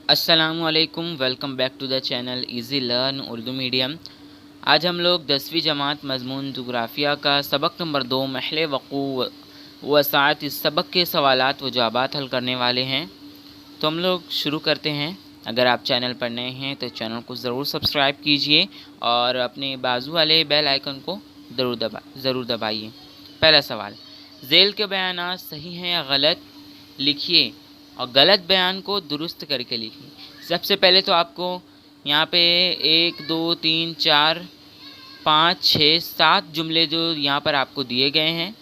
अस्सलाम वालेकुम, welcome back to the channel easy learn Urdu medium. आज हम लोग 10वीं जमात मज़मून जुग्राफ़िया का सबक नंबर 2 महल वक़ू वसाअत इस सबक के सवालात व जवाबात हल करने वाले हैं। तो हम लोग शुरू करते हैं। अगर आप चैनल पर नए हैं तो चैनल को ज़रूर सब्सक्राइब कीजिए और अपने बाजू वाले बेल आइकन को ज़रूर दबाइए। पहला सवाल, ज़ेल के बयानात सही हैं या गलत लिखिए और गलत बयान को दुरुस्त करके लिखिए। सबसे पहले तो आपको यहाँ पे 1 2 3 4 5 6 7 जुमले जो यहाँ पर आपको दिए गए हैं,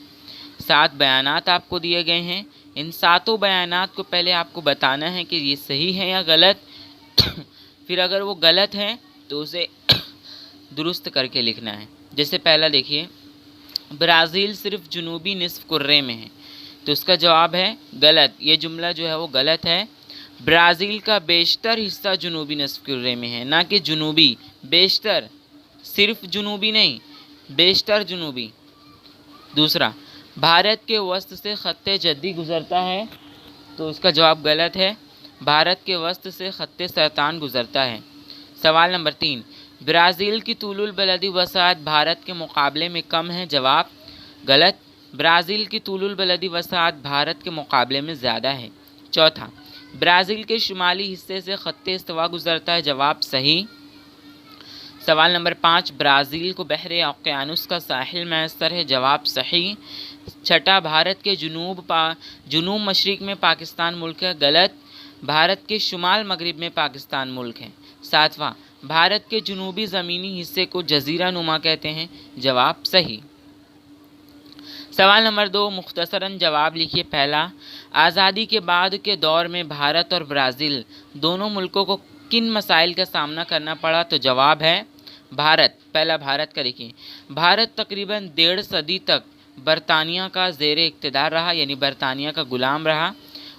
7 बयानात आपको दिए गए हैं। इन सातों बयानात को पहले आपको बताना है कि ये सही है या गलत। फिर अगर वो गलत है तो उसे दुरुस्त करके लिखना है। जैसे पहला देखिए, ब्राज़ील सिर्फ जनूबी निसफ कुर्रे में है, तो उसका जवाब है गलत। ये जुमला जो है वो गलत है। ब्राज़ील का बेशतर हिस्सा जनूबी निसफ कुर्रे में है, ना कि जनूबी। बेशतर, सिर्फ जनूबी नहीं, बेशतर जनूबी। दूसरा, भारत के वस्त से ख़त्ते जद्दी गुज़रता है, तो उसका जवाब गलत है। भारत के वस्त से ख़त्ते सरतान गुज़रता है। सवाल नंबर 3, ब्राज़ील की तूलुल बलदी वसाअत भारत के मुकाबले में कम है, जवाब गलत। ब्राज़ील की तूलुल बलदी वसाअत भारत के मुकाबले में ज़्यादा है। चौथा, ब्राज़ील के शुमाली हिस्से से ख़त्ते इस्तवा गुज़रता है, जवाब सही। सवाल नंबर 5, ब्राज़ील को बहरे ओक़यानुस का साहिल मैसर है, जवाब सही। छठा, भारत के जुनूब मशरिक़ में पाकिस्तान मुल्क है, गलत। भारत के शुमाल मगरिब में पाकिस्तान मुल्क है। सातवां, भारत के जनूबी ज़मीनी हिस्से को जज़ीरा नुमा कहते हैं, जवाब सही। सवाल नंबर 2, मुख्तसरन जवाब लिखिए। पहला, आज़ादी के बाद के दौर में भारत और ब्राज़ील दोनों मुल्कों को किन मसाइल का सामना करना पड़ा, तो जवाब है भारत। पहला भारत का लिखिए। भारत तकरीबन 1.5 सदी तक बरतानिया का ज़ेर इक़्तिदार रहा, यानी बरतानिया का ग़ुलाम रहा।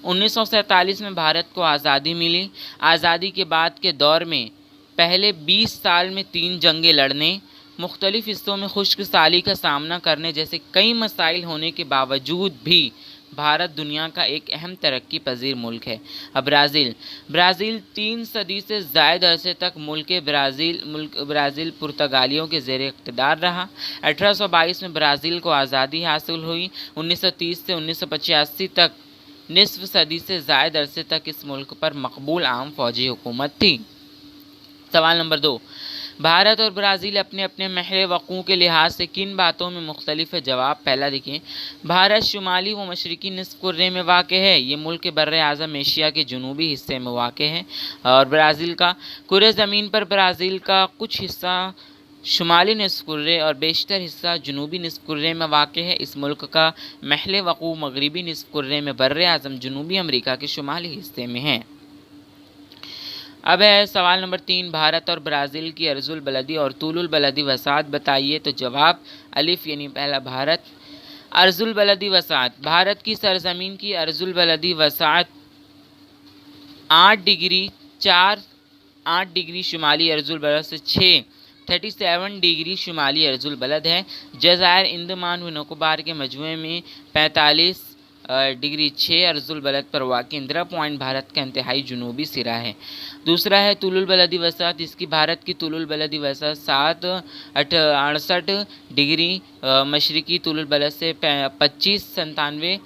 1947 में भारत को आज़ादी मिली। आज़ादी के बाद के दौर में पहले 20 साल में 3 जंगें लड़ने, मुख्तलिफ़ हिस्सों में खुश्क साली का सामना करने जैसे कई मसाइल होने के बावजूद भी भारत दुनिया का एक अहम तरक्की पजीर मुल्क है। अब ब्राज़ील 3 सदी से ज़ायद अरसे तक ब्राज़ील पुर्तगालियों के ज़ेर इक़्तिदार रहा। 1822 में ब्राज़ील को आज़ादी हासिल हुई। 1930 से 1985 तक निसफ सदी से ज़ायद अरसे तक इस मुल्क पर मकबूल आम फ़ौजी हुकूमत थी। सवाल नंबर 2, भारत और ब्राज़ील अपने अपने महल वक़ू के लिहाज से किन बातों में मुख्तलिफ है, जवाब पहला देखिए। भारत शुमाली व मशरिकी निसफ कुर्रे में वाक़े है, ये मुल्क बर्रे आज़म एशिया के जनूबी हिस्से में वाक़े है। और ब्राज़ील का कुर्रे ज़मीन पर ब्राज़ील का कुछ हिस्सा शुमाली निसफ कुर्रे और बेशतर हिस्सा जनूबी निसफ कुर्रे में वाक़े है। इस मुल्क का महल वक़ू मगरिबी निसफ कुर्रे में बर्रे आज़म जनूबी अमरीका के शुमाली हिस्से में है। अब है सवाल नंबर 3, भारत और ब्राज़ील की अर्जुल बलदी और तूलुल बलदी वसाअत बताइए, तो जवाब अलिफ, यानी पहला भारत। अर्जुल बलदी वसाअत, भारत की सरजमीन की अर्जुल बलदी वसाअत 8 डिग्री शुमाली अर्जुल बलद से 37 डिग्री शुमाली अर्जुल बलद है। जज़ायर इंदमान व निकोबार के मजमूए में 45 डिग्री 6 अर्जुल बलद पर वाक़ई इंदिरा पॉइंट भारत का इंतहाई जनूबी सिरा है। दूसरा है तुलुल बलदी वसाअत, इसकी भारत की तुलुल बलदी वसाअत 68 डिग्री मशरिकी तुलुल बलद से 25-97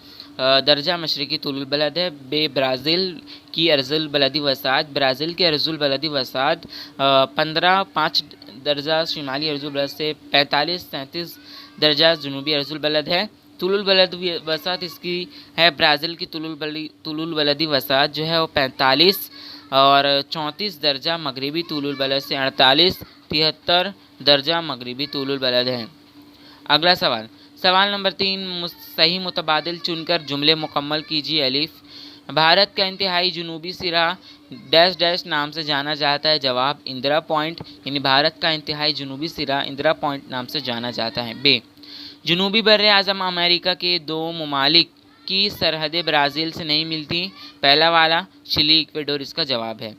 दर्जा मशरिकी तुलुल बलद है। ब्राज़ील की अर्जुल बलदी वसाअत, ब्राज़ील के अर्जुल बलदी वसाअत 15.5 दर्जा शुमाली अर्जुल बलद से 45-37 दर्जा जनूबी अर्जुल बलद है। तुलुल बलदी वसाअत इसकी है, ब्राज़ील की तुलुल बलदी वसाअत जो है वो 45 और 34 दर्जा मगरिबी तुलुल बलद से 48-73 दर्जा मगरिबी तुलुल बलद है। अगला सवाल नंबर 3, सही मुतबादिल चुनकर जुमले मुकम्मल कीजिए। अलिफ, भारत का इंतहाई जनूबी सिरा डैश डैश नाम से जाना जाता है, जवाब इंदिरा पॉइंट, यानी भारत का इंतहाई जनूबी सिरा इंदिरा पॉइंट नाम से जाना जाता है। बे, जनूबी बर्रे आज़म अमेरिका के 2 ममालिक की सरहदें ब्राज़ील से नहीं मिलती, पहला वाला चिली, इक्वेडोर इसका जवाब है।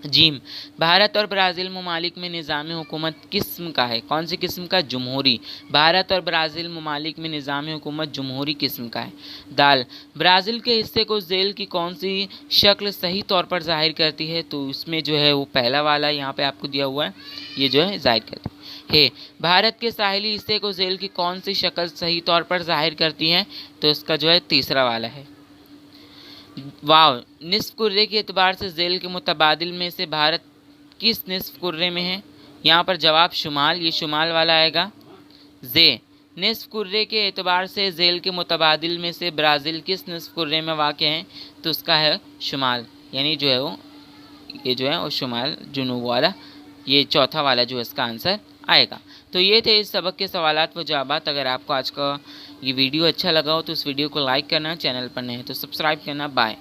जीम, भारत और ब्राज़ील ममालिक में निज़ाम हुकूमत किस्म का है? कौन सी किस्म का? जमहूरी। भारत और ब्राज़ील ममालिक में निज़ाम हुकूमत जमहूरी किस्म का है। दाल, ब्राज़ील के हिस्से को ज़ेल की कौन सी शक्ल सही तौर पर ज़ाहिर करती है? तो इसमें जो है वो पहला वाला यहाँ पे आपको दिया हुआ है, ये जो है ज़ाहिर करती है। भारत के साहिली हिस्से को ज़ेल की कौन सी शक्ल सही तौर पर ज़ाहिर करती है? तो इसका जो है तीसरा वाला है। वाव, निस्फ कुर्रे के एतबार से ज़ेल के मुतबादिल में से भारत किस निस्फ कुर्रे में है? यहाँ पर जवाब शुमाल, ये शुमाल वाला आएगा। जे, निस्फ कुर्रे के एतबार से ज़ेल के मुतबादिल में से ब्राज़ील किस निस्फ कुर्रे में वाक़ है? तो उसका है शुमाल, यानी जो है वो ये जो है वो शुमाल जुनूब वाला, ये चौथा वाला जो इसका आंसर आएगा। तो ये थे इस सबक के सवालात व जवाबात। अगर आपको आज का ये वीडियो अच्छा लगा हो तो इस वीडियो को लाइक करना, चैनल पर नए हैं तो सब्सक्राइब करना। बाय।